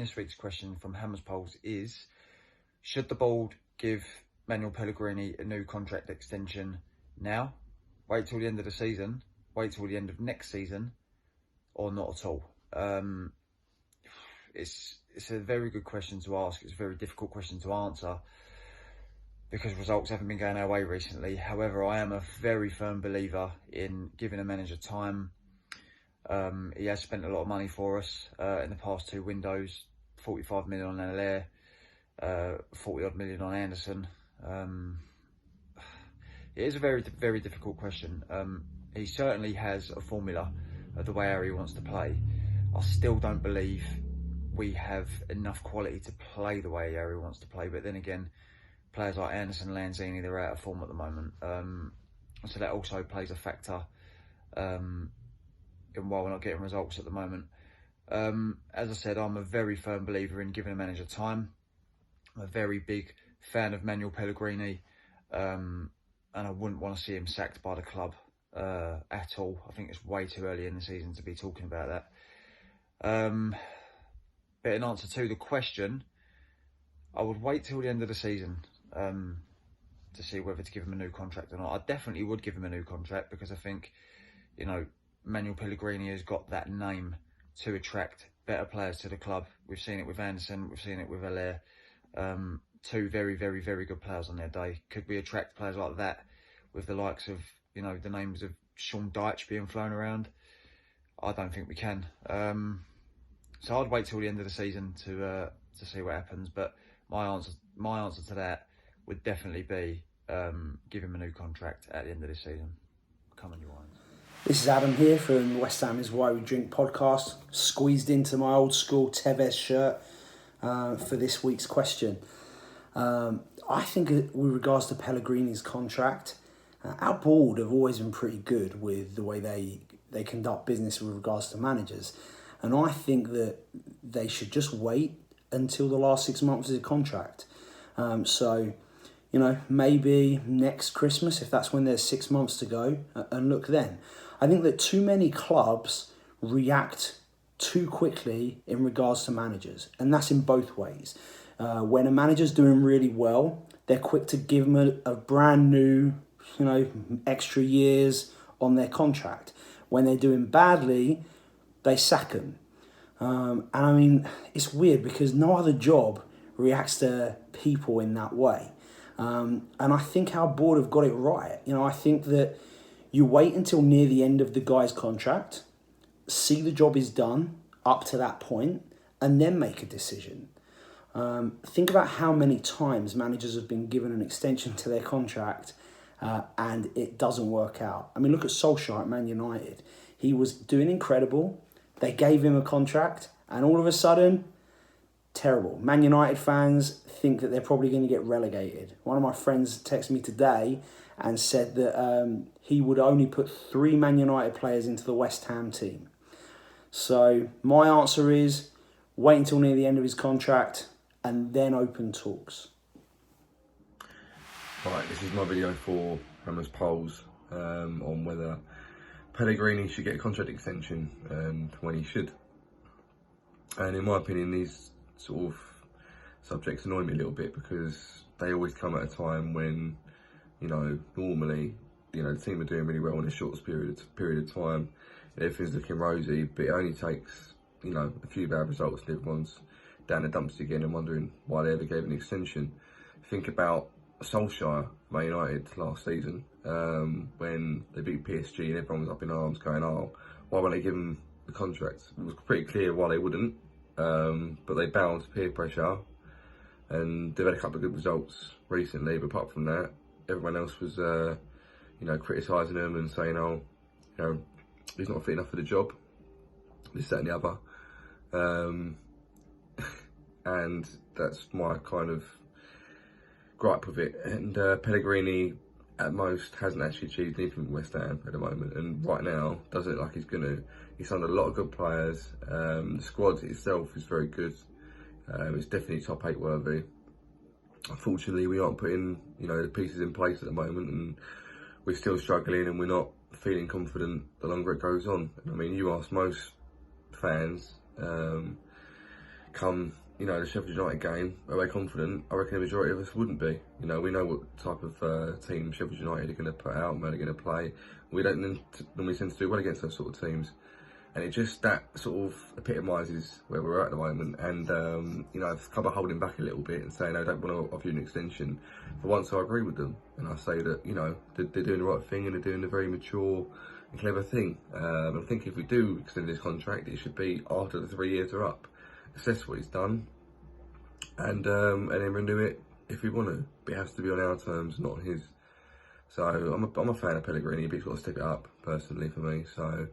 this week's question from Hammers Polls is, should the board give Manuel Pellegrini a new contract extension now, wait till the end of the season, wait till the end of next season, or not at all? It's a very good question to ask. It's a very difficult question to answer because results haven't been going our way recently. However, I am a very firm believer in giving a manager time. He has spent a lot of money for us in the past two windows, 45 million on Allaire, 40 odd million on Anderson. It is a very, very difficult question. He certainly has a formula of the way Harry wants to play. I still don't believe we have enough quality to play the way Harry wants to play. But then again, players like Anderson, Lanzini, they're out of form at the moment. So that also plays a factor in why we're not getting results at the moment. As I said, I'm a very firm believer in giving a manager time. I'm a very big fan of Manuel Pellegrini, and I wouldn't want to see him sacked by the club at all. I think it's way too early in the season to be talking about that. But in answer to the question, I would wait till the end of the season to see whether to give him a new contract or not. I definitely would give him a new contract because I think, you know, Manuel Pellegrini has got that name to attract better players to the club. We've seen it with Anderson, we've seen it with Allaire. Two very, very, very good players on their day. Could we attract players like that with the likes of, you know, the names of Sean Dyche being flown around? I don't think we can. So I'd wait till the end of the season to see what happens. But my answer to that would definitely be give him a new contract at the end of this season. Come on, you Lions. This is Adam here from West Ham is Why We Drink podcast, squeezed into my old school Tevez shirt for this week's question. I think with regards to Pellegrini's contract, our board have always been pretty good with the way they conduct business with regards to managers. And I think that they should just wait until the last 6 months of the contract. So, you know, maybe next Christmas, if that's when there's 6 months to go, and look then. I think that too many clubs react too quickly in regards to managers, and that's in both ways. When a manager's doing really well, they're quick to give them a brand new, you know, extra years on their contract. When they're doing badly, they sack them. And I mean, it's weird because no other job reacts to people in that way. And I think our board have got it right. You know, I think that you wait until near the end of the guy's contract, see the job is done up to that point, and then make a decision. Think about how many times managers have been given an extension to their contract and it doesn't work out. I mean, look at Solskjaer at Man United. He was doing incredible. They gave him a contract and all of a sudden, terrible. Man United fans think that they're probably going to get relegated. One of my friends texted me today and said that he would only put 3 Man United players into the West Ham team. So my answer is wait until near the end of his contract and then open talks. Right, this is my video for Hammers Polls on whether Pellegrini should get a contract extension and when he should. And in my opinion, these sort of subjects annoy me a little bit because they always come at a time when, you know, normally, you know, the team are doing really well in the shortest period of time. Everything's looking rosy, but it only takes, you know, a few bad results and everyone's down the dumps again and wondering why they ever gave an extension. Think about Solskjaer, Man United last season, when they beat PSG and everyone was up in arms going, oh, why won't they give him the contract? It was pretty clear why they wouldn't, but they bowed to peer pressure and they've had a couple of good results recently, but apart from that, everyone else was, you know, criticising him and saying, oh, you know, he's not fit enough for the job, this, that and the other. And that's my kind of gripe with it. And Pellegrini, at most, hasn't actually achieved anything with West Ham at the moment. And right now, doesn't look like he's going to. He's signed a lot of good players. The squad itself is very good. It's definitely top 8 worthy. Unfortunately, we aren't putting, you know, the pieces in place at the moment, and we're still struggling, and we're not feeling confident the longer it goes on. I mean, you ask most fans, come, the Sheffield United game, are they confident? I reckon the majority of us wouldn't be. We know what type of team Sheffield United are going to put out and where they're going to play. We don't normally tend to do well against those sort of teams. And that sort of epitomises where we're at the moment. And, I've kind of holding back a little bit and saying I don't want to offer you an extension. For once, I agree with them. And I say that, they're doing the right thing and they're doing a very mature and clever thing. I think if we do extend this contract, it should be after the 3 years are up. Assess what he's done and then renew it if we want to. But it has to be on our terms, not his. So I'm a fan of Pellegrini, but he's got to step it up, personally, for me. So,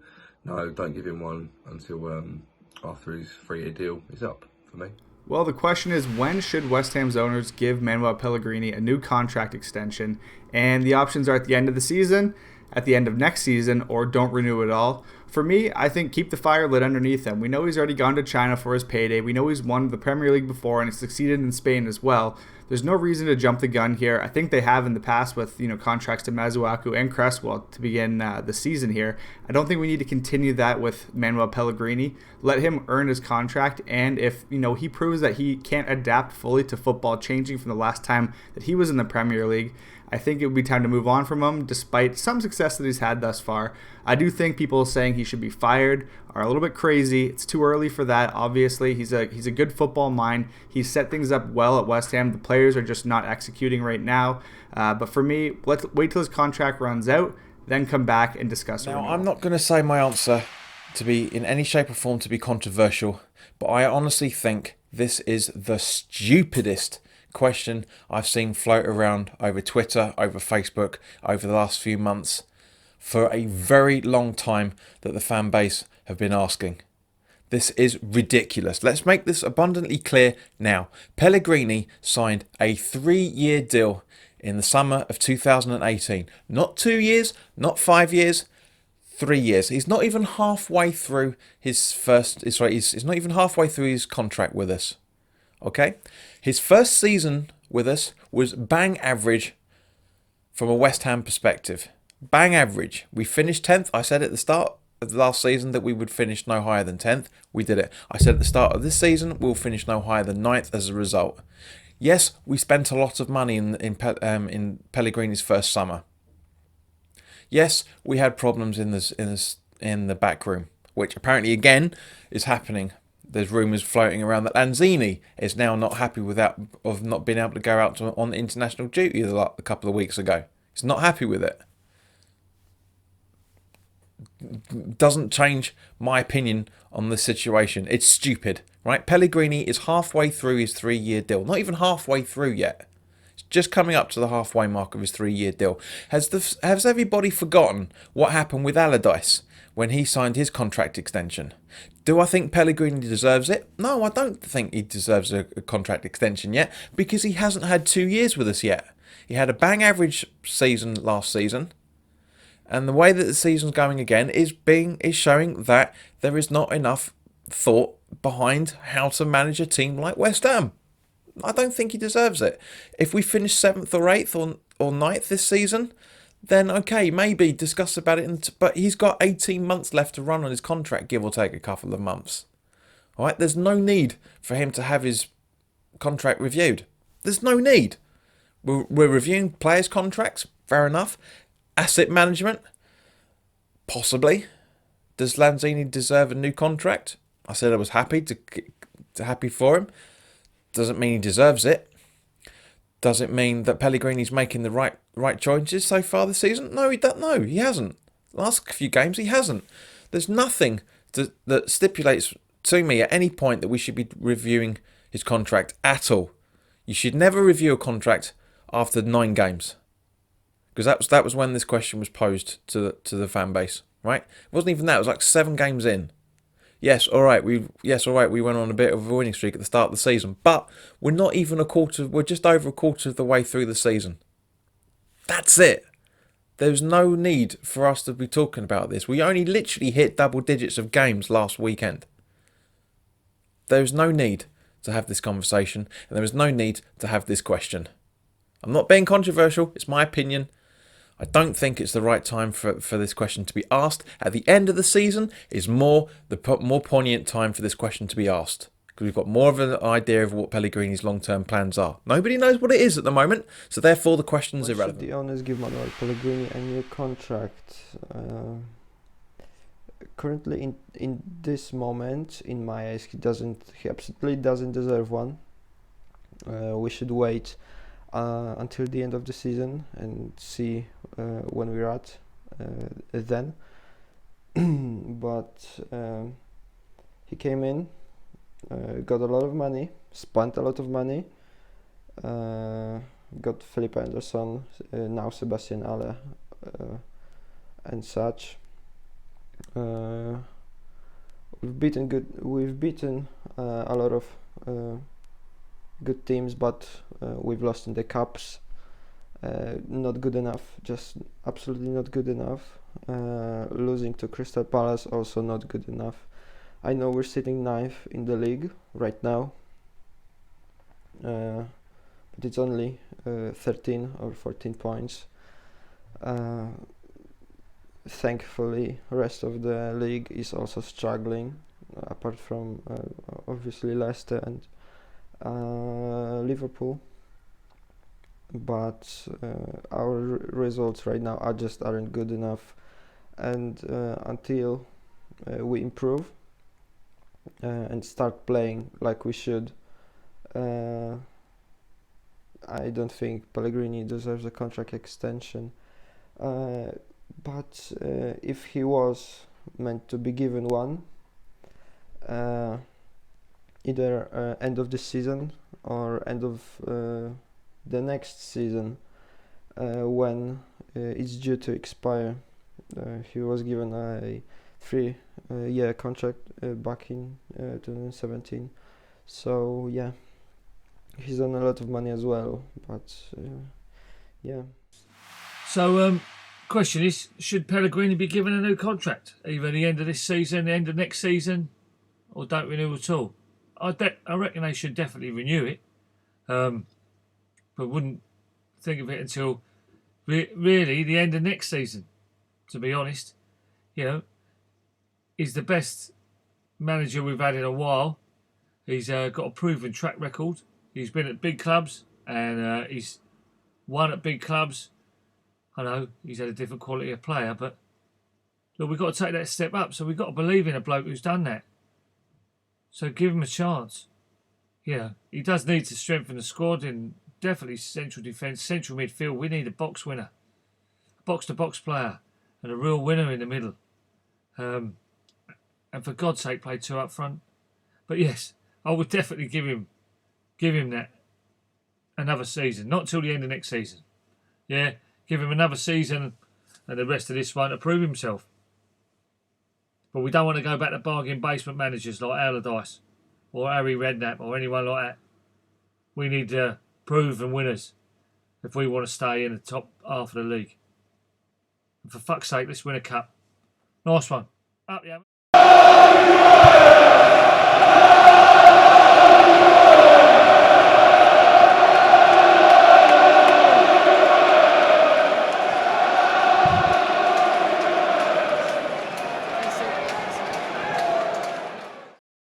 no, don't give him one until after his 3-year deal is up for me. Well, the question is, when should West Ham's owners give Manuel Pellegrini a new contract extension? And the options are at the end of the season, at the end of next season, or don't renew at all. For me, I think keep the fire lit underneath him. We know he's already gone to China for his payday. We know he's won the Premier League before and he's succeeded in Spain as well. There's no reason to jump the gun here. I think they have in the past with contracts to Masuaku and Cresswell to begin the season here. I don't think we need to continue that with Manuel Pellegrini. Let him earn his contract, and if he proves that he can't adapt fully to football changing from the last time that he was in the Premier League, I think it would be time to move on from him, despite some success that he's had thus far. I do think people saying he should be fired are a little bit crazy. It's too early for that, obviously. He's a good football mind. He's set things up well at West Ham. The players are just not executing right now. But for me, let's wait till his contract runs out, then come back and discuss it. Now, I'm not going to say my answer to be in any shape or form to be controversial, but I honestly think this is the stupidest question I've seen float around over Twitter, over Facebook, over the last few months for a very long time that the fan base have been asking. This is ridiculous. Let's make this abundantly clear now. Pellegrini signed a 3-year deal in the summer of 2018. Not 2 years, not 5 years, 3 years. He's not even halfway through he's not even halfway through his contract with us. Okay? His first season with us was bang average from a West Ham perspective. Bang average. We finished 10th. I said at the start of the last season that we would finish no higher than 10th. We did it. I said at the start of this season we'll finish no higher than 9th as a result. Yes, we spent a lot of money in Pellegrini's first summer. Yes, we had problems in the back room, which apparently again is happening. There's rumours floating around that Lanzini is now not happy of not being able to go out on international duty a couple of weeks ago. He's not happy with it. Doesn't change my opinion on the situation. It's stupid, right? Pellegrini is halfway through his 3-year deal. Not even halfway through yet. It's just coming up to the halfway mark of his 3-year deal. Has everybody forgotten what happened with Allardyce when he signed his contract extension? Do I think Pellegrini deserves it? No, I don't think he deserves a contract extension yet, because he hasn't had 2 years with us yet. He had a bang average season last season, and the way that the season's going again is showing that there is not enough thought behind how to manage a team like West Ham. I don't think he deserves it. If we finish 7th or 8th or 9th this season, then okay, maybe discuss about it. But he's got 18 months left to run on his contract, give or take a couple of months. All right, there's no need for him to have his contract reviewed. There's no need. We're reviewing players' contracts, fair enough. Asset management, possibly. Does Lanzini deserve a new contract? I said I was happy happy for him. Doesn't mean he deserves it. Does it mean that Pellegrini's making the right choices so far this season? No, he hasn't. Last few games, he hasn't. There's nothing that stipulates to me at any point that we should be reviewing his contract at all. You should never review a contract after 9 games, because that was when this question was posed to the fan base. Right? It wasn't even that. It was like 7 games in. Yes, all right. We went on a bit of a winning streak at the start of the season, but we're not even a quarter. We're just over a quarter of the way through the season. That's it. There's no need for us to be talking about this. We only literally hit double digits of games last weekend. There's no need to have this conversation, and there is no need to have this question. I'm not being controversial. It's my opinion. I don't think it's the right time for this question to be asked. At the end of the season is the more poignant time for this question to be asked. because we've got more of an idea of what Pellegrini's long-term plans are. Nobody knows what it is at the moment, so therefore the question's irrelevant. Should the owners give Manuel Pellegrini a new contract? Currently, in this moment, in my eyes, he absolutely doesn't deserve one. We should wait until the end of the season and see when we're at then. But he came in, got a lot of money, spent a lot of money, got Felipe Anderson, now Sebastian Haller, and such. We've beaten a lot of good teams, but we've lost in the cups. Not good enough, just absolutely not good enough. Losing to Crystal Palace, also not good enough. I know we're sitting 9th in the league right now, but it's only 13 or 14 points. Thankfully, rest of the league is also struggling, apart from obviously Leicester and Liverpool. But our results right now aren't good enough, and until we improve and start playing like we should, I don't think Pellegrini deserves a contract extension. But if he was meant to be given one, either end of the season or end of the next season, when it's due to expire. He was given a 3-year contract back in 2017. So yeah, he's on a lot of money as well. But yeah. So question is, should Pellegrini be given a new contract, either the end of this season, the end of next season, or don't renew at all? I reckon they should definitely renew it. But wouldn't think of it until really the end of next season, to be honest. You know, he's the best manager we've had in a while. He's got a proven track record. He's been at big clubs and he's won at big clubs. I know he's had a different quality of player, but look, we've got to take that step up. So we've got to believe in a bloke who's done that. So give him a chance. Yeah, he does need to strengthen the squad and definitely central defence, central midfield. We need a box winner, a box-to-box player, and a real winner in the middle. And for God's sake, play 2 up front. But yes, I would definitely give him that another season, not till the end of next season. Yeah, give him another season and the rest of this one to prove himself. But we don't want to go back to bargain basement managers like Allardyce or Harry Redknapp or anyone like that. We need proven winners if we want to stay in the top half of the league. And for fuck's sake, let's win a cup. Nice one. Up, yeah.